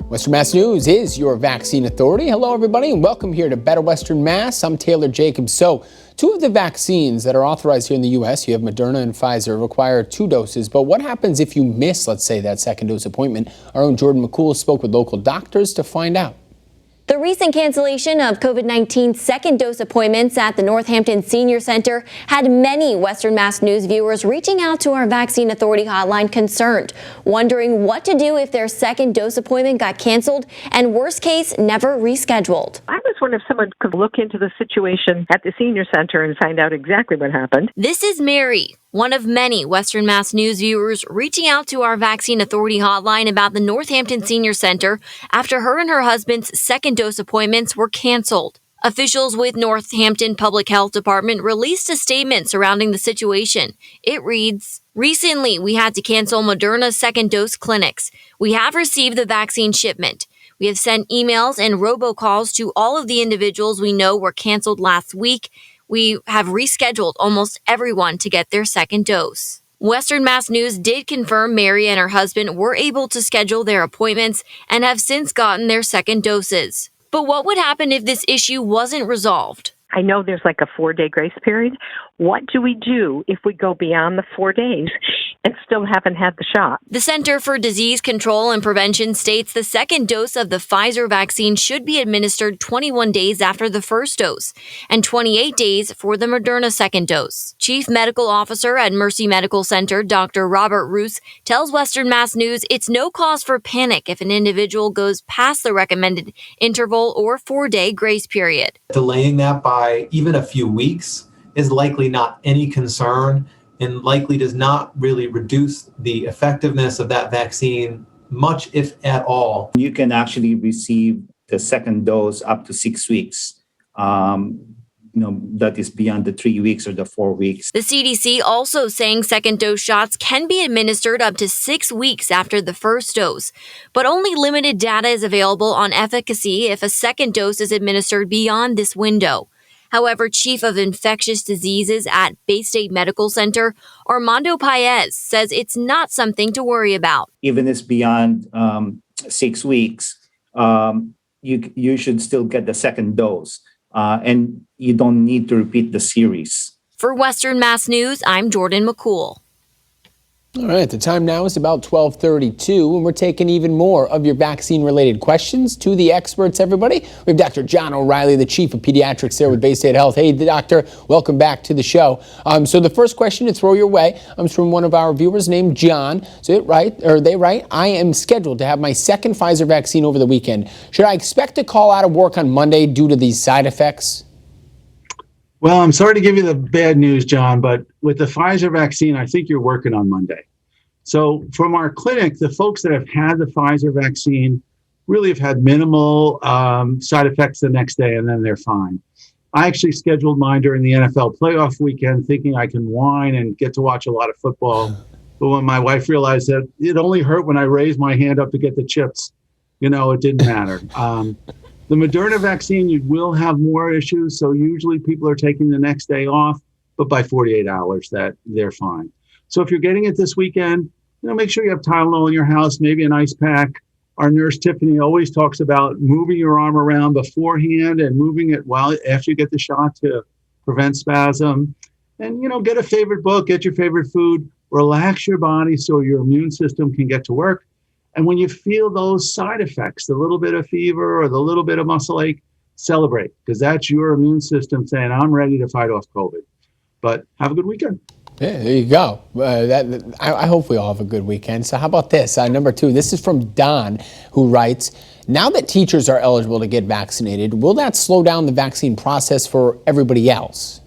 Western Mass News is your vaccine authority. Hello, everybody, and welcome here to Better Western Mass. I'm Taylor Jacobs. So, two of the vaccines that are authorized here in the U.S., you have Moderna and Pfizer, require 2 doses. But what happens if you miss, let's say, that second dose appointment? Our own Jordan McCool spoke with local doctors to find out. The recent cancellation of COVID-19 second dose appointments at the Northampton Senior Center had many Western Mass News viewers reaching out to our Vaccine Authority hotline concerned, wondering what to do if their second dose appointment got canceled and, worst case, never rescheduled. I was wondering if someone could look into the situation at the Senior Center and find out exactly what happened. This is Mary, one of many Western Mass News viewers reaching out to our Vaccine Authority hotline about the Northampton Senior Center after her and her husband's second dose appointments were canceled. Officials with Northampton Public Health Department released a statement surrounding the situation. It reads, "Recently, we had to cancel Moderna's second dose clinics. We have received the vaccine shipment. We have sent emails and robocalls to all of the individuals we know were canceled last week. We have rescheduled almost everyone to get their second dose." Western Mass News did confirm Mary and her husband were able to schedule their appointments and have since gotten their second doses. But what would happen if this issue wasn't resolved? I know there's like a 4-day grace period. What do we do if we go beyond the 4 days and still haven't had the shot? The Center for Disease Control and Prevention states the second dose of the Pfizer vaccine should be administered 21 days after the first dose and 28 days for the Moderna second dose. Chief Medical Officer at Mercy Medical Center, Dr. Robert Roos, tells Western Mass News it's no cause for panic if an individual goes past the recommended interval or 4-day grace period. Delaying that by even a few weeks is likely not any concern and likely does not really reduce the effectiveness of that vaccine much, if at all. You can actually receive the second dose up to 6 weeks. That is beyond the 3 weeks or the 4 weeks. The CDC also saying second dose shots can be administered up to 6 weeks after the first dose, but only limited data is available on efficacy if a second dose is administered beyond this window. However, Chief of Infectious Diseases at Bay State Medical Center, Armando Paez, says it's not something to worry about. Even if it's beyond 6 weeks, you should still get the second dose, and you don't need to repeat the series. For Western Mass News, I'm Jordan McCool. All right, the time now is about 12:32, and we're taking even more of your vaccine-related questions to the experts, everybody. We have Dr. John O'Reilly, the Chief of Pediatrics there with Bay State Health. Hey, Doctor, welcome back to the show. So the first question to throw your way is from one of our viewers named John. So they write, I am scheduled to have my second Pfizer vaccine over the weekend. Should I expect to call out of work on Monday due to these side effects? Well, I'm sorry to give you the bad news, John, but with the Pfizer vaccine, I think you're working on Monday. So from our clinic, the folks that have had the Pfizer vaccine really have had minimal side effects the next day, and then they're fine. I actually scheduled mine during the NFL playoff weekend thinking I can whine and get to watch a lot of football. But when my wife realized that it only hurt when I raised my hand up to get the chips, it didn't matter. The Moderna vaccine, you will have more issues. So usually people are taking the next day off, but by 48 hours that they're fine. So if you're getting it this weekend, make sure you have Tylenol in your house, maybe an ice pack. Our nurse Tiffany always talks about moving your arm around beforehand and moving it after you get the shot to prevent spasm. And, get a favorite book, get your favorite food, relax your body so your immune system can get to work. And when you feel those side effects, the little bit of fever or the little bit of muscle ache, celebrate, because that's your immune system saying, I'm ready to fight off COVID. But have a good weekend. Yeah, there you go. I hope we all have a good weekend. So how about this? Number 2, this is from Don, who writes, now that teachers are eligible to get vaccinated, will that slow down the vaccine process for everybody else?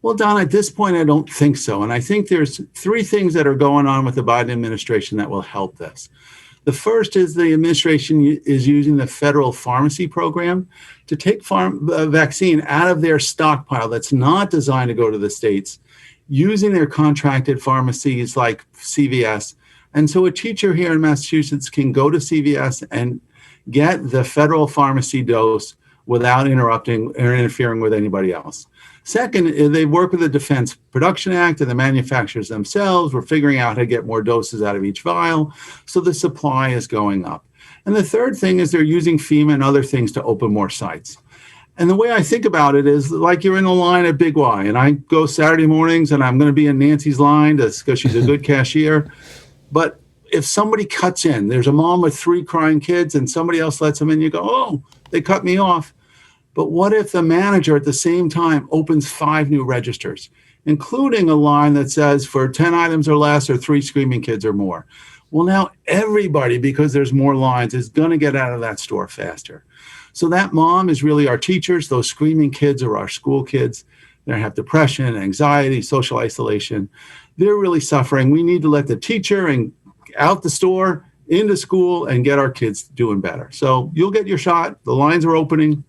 Well, Don, at this point, I don't think so. And I think there's 3 things that are going on with the Biden administration that will help this. The first is the administration is using the federal pharmacy program to take vaccine out of their stockpile that's not designed to go to the states, using their contracted pharmacies like CVS. And so a teacher here in Massachusetts can go to CVS and get the federal pharmacy dose without interrupting or interfering with anybody else. Second, they work with the Defense Production Act and the manufacturers themselves. We're figuring out how to get more doses out of each vial. So the supply is going up. And the third thing is they're using FEMA and other things to open more sites. And the way I think about it is like you're in a line at Big Y, and I go Saturday mornings and I'm going to be in Nancy's line because she's a good cashier. But if somebody cuts in, there's a mom with 3 crying kids and somebody else lets them in, you go, oh, they cut me off. But what if the manager at the same time opens 5 new registers, including a line that says for 10 items or less or 3 screaming kids or more? Well, now everybody, because there's more lines, is going to get out of that store faster. So that mom is really our teachers. Those screaming kids are our school kids. They have depression, anxiety, social isolation. They're really suffering. We need to let the teacher and out the store, into school, and get our kids doing better. So you'll get your shot. The lines are opening.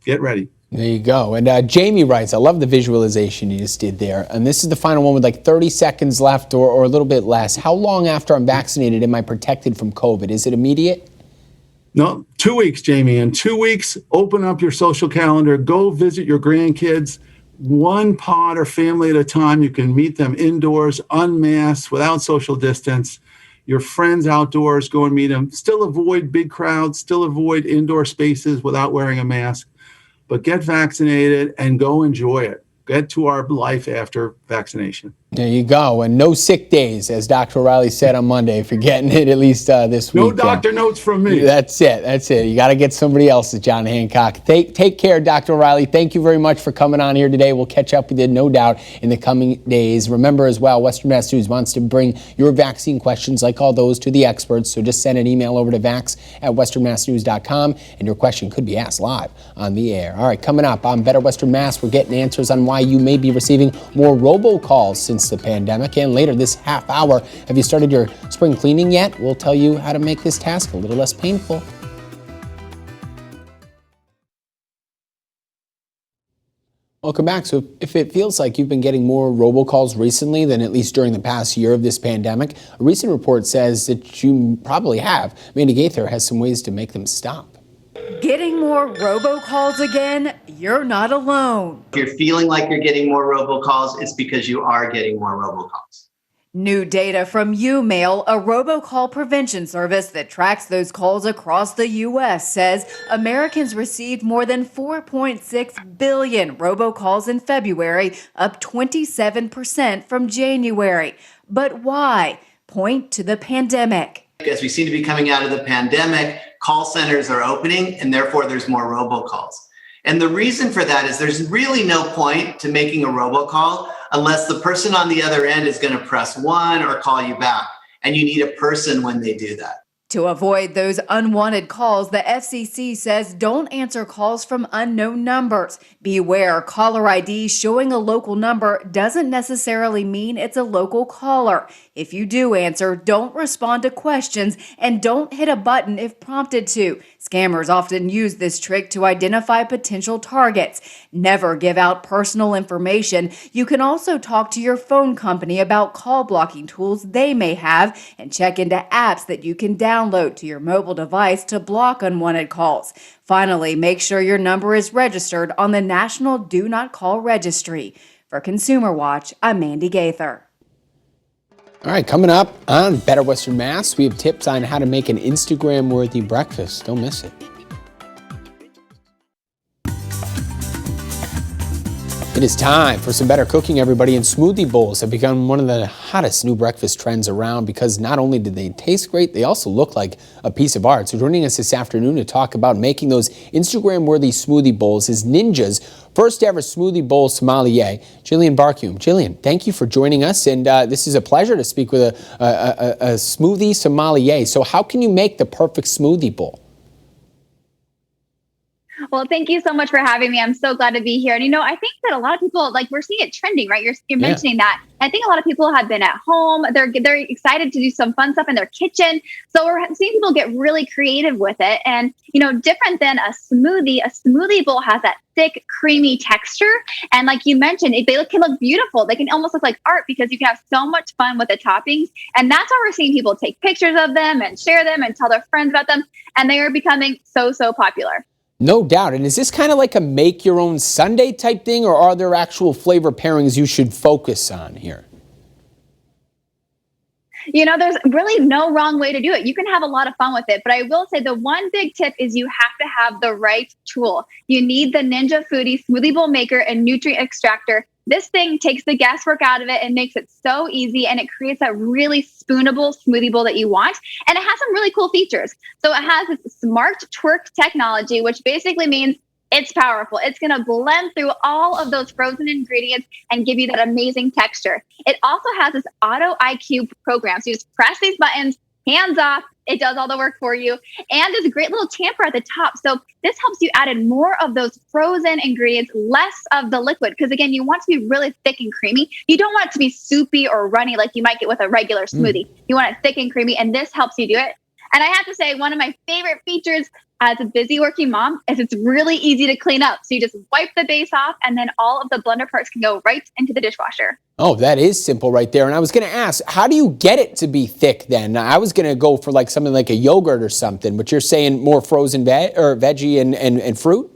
Get ready. There you go. And Jamie writes, I love the visualization you just did there. And this is the final one with like 30 seconds left or a little bit less. How long after I'm vaccinated am I protected from COVID? Is it immediate? No, 2 weeks, Jamie. In 2 weeks, open up your social calendar. Go visit your grandkids. One pod or family at a time. You can meet them indoors, unmasked, without social distance. Your friends outdoors, go and meet them. Still avoid big crowds. Still avoid indoor spaces without wearing a mask. But get vaccinated and go enjoy it. Get to our life after vaccination. There you go. And no sick days, as Dr. O'Reilly said on Monday, if you're getting it at least this week. No doctor notes from me. That's it. That's it. You got to get somebody else's, John Hancock. Take care, Dr. O'Reilly. Thank you very much for coming on here today. We'll catch up with you, no doubt, in the coming days. Remember as well, Western Mass News wants to bring your vaccine questions like all those to the experts. So just send an email over to vax@westernmassnews.com, and your question could be asked live on the air. All right, coming up on Better Western Mass, we're getting answers on why you may be receiving more robocalls since the pandemic. And later this half hour, have you started your spring cleaning yet? We'll tell you how to make this task a little less painful. Welcome back. So if it feels like you've been getting more robocalls recently than at least during the past year of this pandemic, a recent report says that you probably have. Mandy Gaither has some ways to make them stop. Getting more robocalls again? You're not alone. If you're feeling like you're getting more robocalls, it's because you are getting more robocalls. New data from UMail, a robocall prevention service that tracks those calls across the U.S., says Americans received more than 4.6 billion robocalls in February, up 27% from January. But why? Point to the pandemic. As we seem to be coming out of the pandemic, call centers are opening and therefore there's more robocalls. And the reason for that is there's really no point to making a robocall unless the person on the other end is going to press 1 or call you back. And you need a person when they do that. To avoid those unwanted calls, the FCC says don't answer calls from unknown numbers. Beware, caller ID showing a local number doesn't necessarily mean it's a local caller. If you do answer, don't respond to questions and don't hit a button if prompted to. Scammers often use this trick to identify potential targets. Never give out personal information. You can also talk to your phone company about call blocking tools they may have and check into apps that you can download to your mobile device to block unwanted calls. Finally, make sure your number is registered on the National Do Not Call Registry. For Consumer Watch, I'm Mandy Gaither. All right, coming up on Better Western Mass, we have tips on how to make an Instagram-worthy breakfast. Don't miss it. It is time for some better cooking, everybody, and smoothie bowls have become one of the hottest new breakfast trends around because not only do they taste great, they also look like a piece of art. So joining us this afternoon to talk about making those Instagram-worthy smoothie bowls is Ninja's first ever smoothie bowl sommelier, Jillian Barkume. Jillian, thank you for joining us, and this is a pleasure to speak with a smoothie sommelier. So how can you make the perfect smoothie bowl? Well, thank you so much for having me. I'm so glad to be here. And, I think that a lot of people, we're seeing it trending, right? You're mentioning that. I think a lot of people have been at home. They're excited to do some fun stuff in their kitchen. So we're seeing people get really creative with it. And, different than a smoothie bowl has that thick, creamy texture. And like you mentioned, can look beautiful. They can almost look like art because you can have so much fun with the toppings. And that's why we're seeing people take pictures of them and share them and tell their friends about them. And they are becoming so, so popular. No doubt. And is this kind of like a make your own sundae type thing, or are there actual flavor pairings you should focus on here? There's really no wrong way to do it. You can have a lot of fun with it, but I will say the one big tip is you have to have the right tool. You need the Ninja Foodie Smoothie Bowl Maker and Nutrient Extractor. This thing takes the guesswork out of it and makes it so easy, and it creates that really spoonable smoothie bowl that you want. And it has some really cool features. So it has this smart twerk technology, which basically means it's powerful. It's going to blend through all of those frozen ingredients and give you that amazing texture. It also has this Auto IQ program. So you just press these buttons, hands off, it does all the work for you. And there's a great little tamper at the top. So this helps you add in more of those frozen ingredients, less of the liquid. Because again, you want to be really thick and creamy. You don't want it to be soupy or runny like you might get with a regular smoothie. You want it thick and creamy, and this helps you do it. And I have to say, one of my favorite features as a busy working mom is it's really easy to clean up. So you just wipe the base off, and then all of the blender parts can go right into the dishwasher. Oh, that is simple right there. And I was going to ask, how do you get it to be thick then? I was going to go for like something like a yogurt or something, but you're saying more frozen veggie and fruit?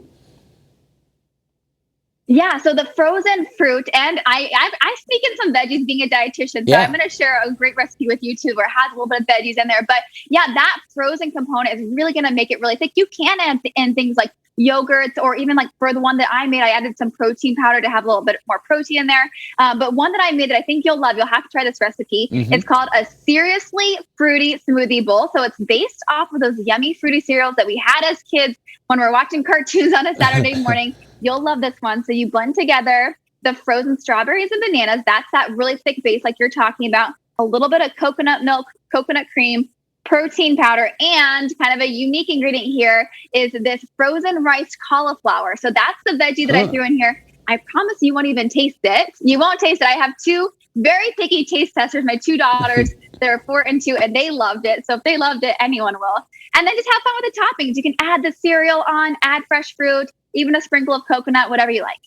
Yeah, so the frozen fruit, and I sneak in some veggies being a dietitian, so I'm going to share a great recipe with you too where it has a little bit of veggies in there. But yeah, that frozen component is really going to make it really thick. You can add in things like yogurts, or even like for the one that I made, I added some protein powder to have a little bit more protein in there. But one that I made that I think you'll love, you'll have to try this recipe. It's called a Seriously Fruity Smoothie Bowl. So it's based off of those yummy fruity cereals that we had as kids when we were watching cartoons on a Saturday morning. You'll love this one. So you blend together the frozen strawberries and bananas. That's that really thick base like you're talking about. A little bit of coconut milk, coconut cream, protein powder, and kind of a unique ingredient here is this frozen rice cauliflower. So that's the veggie that I threw in here. I promise you won't even taste it. You won't taste it. I have two very picky taste testers, my two daughters. They're 4 and 2, and they loved it. So if they loved it, anyone will. And then just have fun with the toppings. You can add the cereal on, add fresh fruit, even a sprinkle of coconut, whatever you like.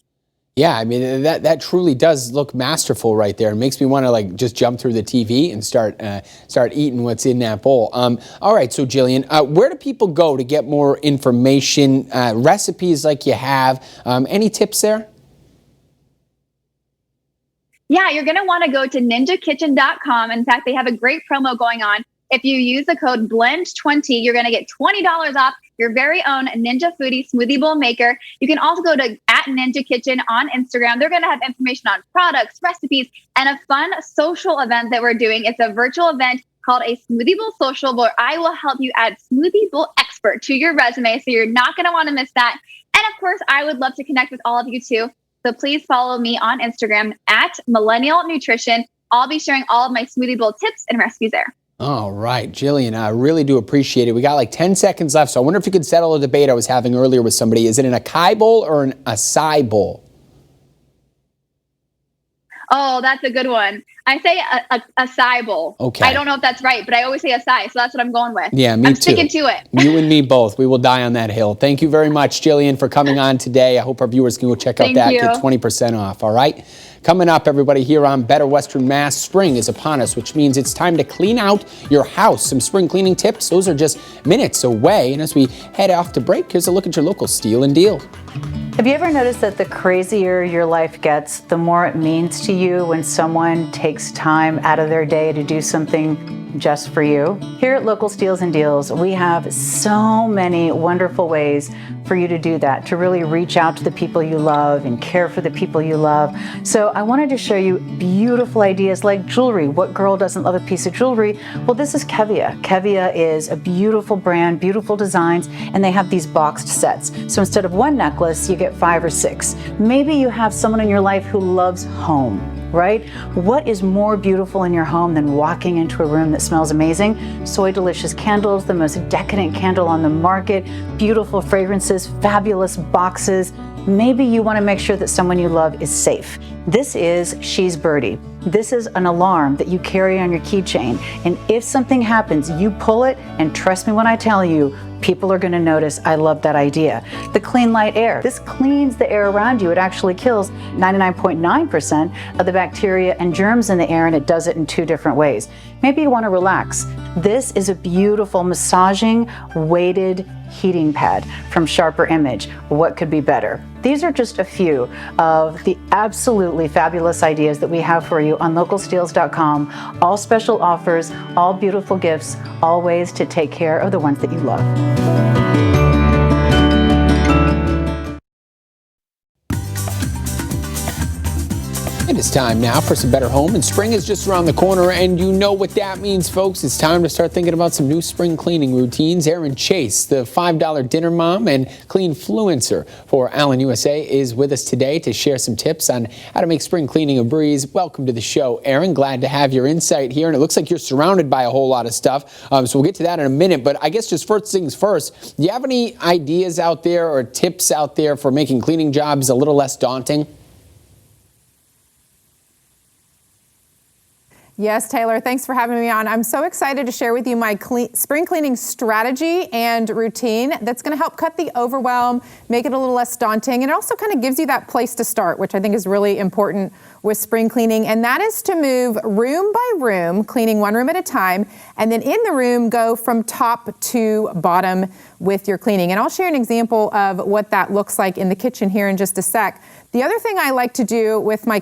Yeah, I mean, that truly does look masterful right there. It makes me want to like just jump through the TV and start eating what's in that bowl. All right, so Jillian, where do people go to get more information, recipes like you have? Any tips there? Yeah, you're going to want to go to ninjakitchen.com. In fact, they have a great promo going on. If you use the code BLEND20, you're going to get $20 off your very own Ninja Foodie Smoothie Bowl Maker. You can also go to @NinjaKitchen on Instagram. They're going to have information on products, recipes, and a fun social event that we're doing. It's a virtual event called a Smoothie Bowl Social, where I will help you add Smoothie Bowl Expert to your resume. So you're not going to want to miss that. And of course, I would love to connect with all of you too. So please follow me on Instagram @MillennialNutrition. I'll be sharing all of my smoothie bowl tips and recipes there. All right, Jillian, I really do appreciate it. We got like 10 seconds left, so I wonder if you could settle a debate I was having earlier with somebody. Is it an acai bowl or an acai bowl? Oh, that's a good one. I say a acai bowl. Okay. I don't know if that's right, but I always say acai, so that's what I'm going with. Yeah, me I'm too. sticking to it. You and me both. We will die on that hill. Thank you very much, Jillian, for coming on today. I hope our viewers can go check out that. Get 20% off, all right? Coming up, everybody, here on Better Western Mass, spring is upon us, which means it's time to clean out your house. Some spring cleaning tips. Those are just minutes away. And as we head off to break, here's a look at your local Steal and Deal. Have you ever noticed that the crazier your life gets, the more it means to you when someone takes time out of their day to do something just for you? Here at Local Steals and Deals, we have so many wonderful ways for you to do that, to really reach out to the people you love and care for the people you love. So I wanted to show you beautiful ideas like jewelry. What girl doesn't love a piece of jewelry? Well, this is Kevia. Kevia is a beautiful brand, beautiful designs, and they have these boxed sets. So instead of one necklace, you get 5 or 6. Maybe you have someone in your life who loves home, right? What is more beautiful in your home than walking into a room that smells amazing? Soy Delicious candles, the most decadent candle on the market, beautiful fragrances, fabulous boxes. Maybe you want to make sure that someone you love is safe. This is She's Birdie. This is an alarm that you carry on your keychain. And if something happens, you pull it, and trust me when I tell you, people are going to notice. I love that idea. The Clean Light Air. This cleans the air around you. It actually kills 99.9% of the bacteria and germs in the air, and it does it in 2 different ways. Maybe you want to relax. This is a beautiful massaging weighted heating pad from Sharper Image. What could be better? These are just a few of the absolutely fabulous ideas that we have for you on localsteels.com. All special offers, all beautiful gifts, all ways to take care of the ones that you love. It is time now for some better home, and spring is just around the corner, and you know what that means, folks. It's time to start thinking about some new spring cleaning routines. Erin Chase, the $5 dinner mom and cleanfluencer for Allen USA, is with us today to share some tips on how to make spring cleaning a breeze. Welcome to the show, Erin. Glad to have your insight here, and it looks like you're surrounded by a whole lot of stuff, so we'll get to that in a minute. But I guess just first things first, do you have any ideas out there or tips out there for making cleaning jobs a little less daunting? Yes, Taylor, thanks for having me on. I'm so excited to share with you my spring cleaning strategy and routine that's going to help cut the overwhelm, make it a little less daunting, and it also kind of gives you that place to start, which I think is really important with spring cleaning, and that is to move room by room, cleaning one room at a time, and then in the room go from top to bottom with your cleaning. And I'll share an example of what that looks like in the kitchen here in just a sec. The other thing I like to do with my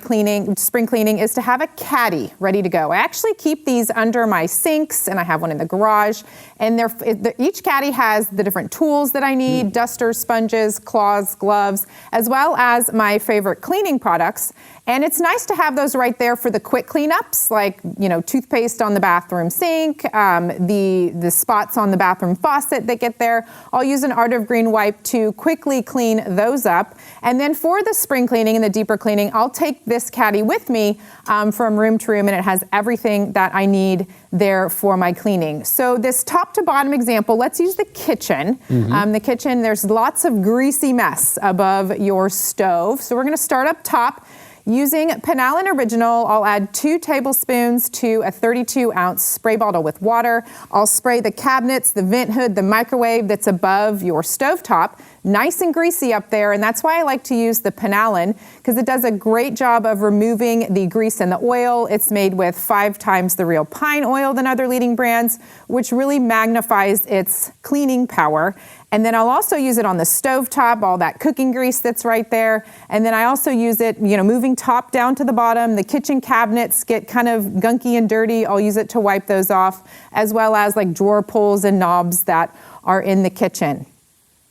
spring cleaning, is to have a caddy ready to go. I actually keep these under my sinks, and I have one in the garage. And each caddy has the different tools that I need, dusters, sponges, cloths, gloves, as well as my favorite cleaning products. And it's nice to have those right there for the quick cleanups, like, toothpaste on the bathroom sink, the spots on the bathroom faucet that get there. I'll use an Art of Green wipe to quickly clean those up. And then for the spring cleaning and the deeper cleaning, I'll take this caddy with me from room to room, and it has everything that I need there for my cleaning. So this top to bottom example, let's use the kitchen. The kitchen, there's lots of greasy mess above your stove. So we're going to start up top. Using Penallen Original, I'll add 2 tablespoons to a 32-ounce spray bottle with water. I'll spray the cabinets, the vent hood, the microwave that's above your stovetop. Nice and greasy up there, and that's why I like to use the Penallen, because it does a great job of removing the grease and the oil. It's made with 5 times the real pine oil than other leading brands, which really magnifies its cleaning power. And then I'll also use it on the stovetop, all that cooking grease that's right there. And then I also use it, moving top down to the bottom. The kitchen cabinets get kind of gunky and dirty. I'll use it to wipe those off, as well as like drawer pulls and knobs that are in the kitchen.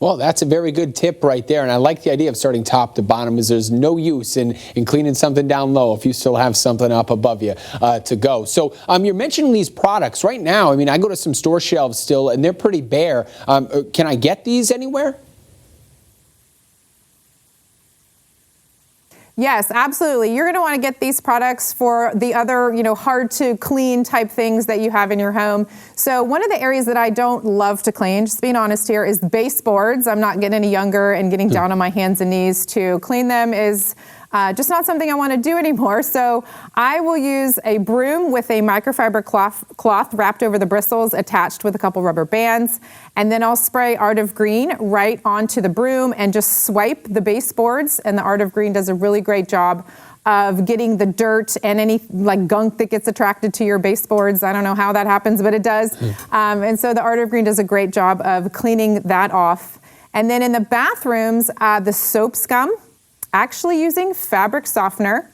Well, that's a very good tip right there, and I like the idea of starting top to bottom, as there's no use in cleaning something down low if you still have something up above you to go. So you're mentioning these products right now. I mean, I go to some store shelves still, and they're pretty bare. Can I get these anywhere? Yes, absolutely. You're going to want to get these products for the other, hard to clean type things that you have in your home. So one of the areas that I don't love to clean, just being honest here, is baseboards. I'm not getting any younger, and getting down on my hands and knees to clean them is just not something I want to do anymore. So I will use a broom with a microfiber cloth wrapped over the bristles, attached with a couple rubber bands. And then I'll spray Art of Green right onto the broom and just swipe the baseboards. And the Art of Green does a really great job of getting the dirt and any gunk that gets attracted to your baseboards. I don't know how that happens, but it does. And so the Art of Green does a great job of cleaning that off. And then in the bathrooms, the soap scum, actually using fabric softener.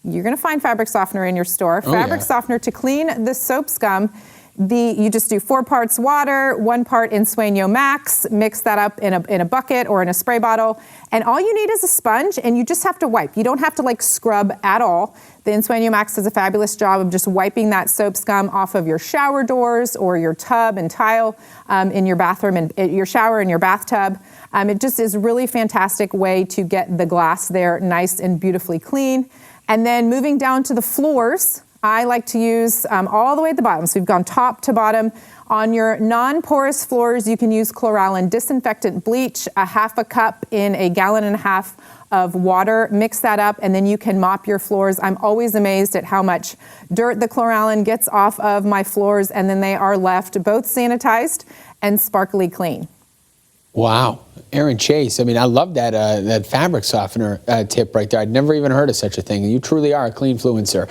You're going to find fabric softener in your store. Fabric softener to clean the soap scum. You just do 4 parts water, 1 part Ensueño Max, mix that up in a bucket or in a spray bottle, and all you need is a sponge, and you just have to wipe. You don't have to scrub at all. The Ensueño Max does a fabulous job of just wiping that soap scum off of your shower doors or your tub and tile in your bathroom and your shower and your bathtub. It just is a really fantastic way to get the glass there nice and beautifully clean. And then moving down to the floors, I like to use all the way at the bottom. So we've gone top to bottom. On your non-porous floors, you can use Chloralin disinfectant bleach, a 1/2 cup in a 1.5 gallons of water. Mix that up, and then you can mop your floors. I'm always amazed at how much dirt the Chloralin gets off of my floors, and then they are left both sanitized and sparkly clean. Wow. Aaron Chase, I mean, I love that that fabric softener tip right there. I'd never even heard of such a thing. You truly are a cleanfluencer,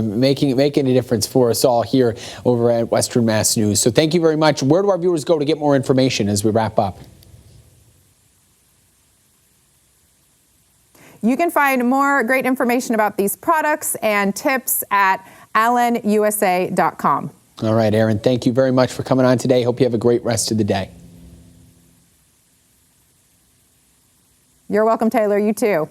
making a difference for us all here over at Western Mass News. So thank you very much. Where do our viewers go to get more information as we wrap up? You can find more great information about these products and tips at allenusa.com. All right, Aaron, thank you very much for coming on today. Hope you have a great rest of the day. You're welcome, Taylor. You too.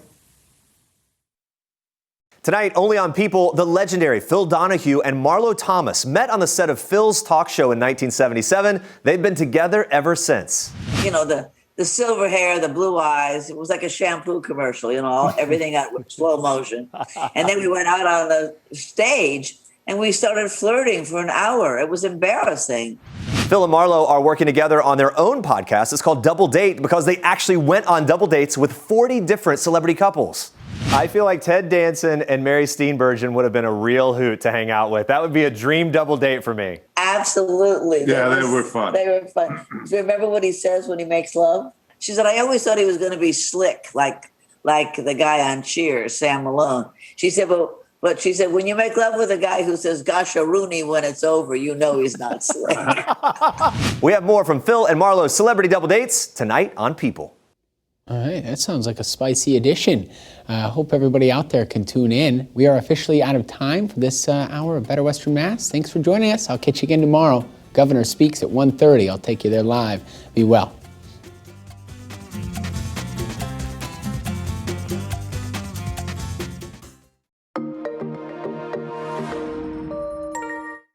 Tonight, only on People, the legendary Phil Donahue and Marlo Thomas met on the set of Phil's talk show in 1977. They've been together ever since. You know, the silver hair, the blue eyes, it was like a shampoo commercial, you know, everything got slow motion. And then we went out on the stage and we started flirting for an hour. It was embarrassing. Phil and Marlo are working together on their own podcast. It's called Double Date because they actually went on double dates with 40 different celebrity couples. I feel like Ted Danson and Mary Steenburgen would have been a real hoot to hang out with. That would be a dream double date for me. Absolutely. Yeah, they were fun. They were fun. Do you remember what he says when he makes love? She said, I always thought he was going to be slick, like the guy on Cheers, Sam Malone. She said, but she said, when you make love with a guy who says, gosh, a Rooney when it's over, you know he's not slick. We have more from Phil and Marlo's Celebrity Double Dates tonight on People. All right, that sounds like a spicy edition. I hope everybody out there can tune in. We are officially out of time for this hour of Better Western Mass. Thanks for joining us. I'll catch you again tomorrow. Governor speaks at 1:30. I'll take you there live. Be well.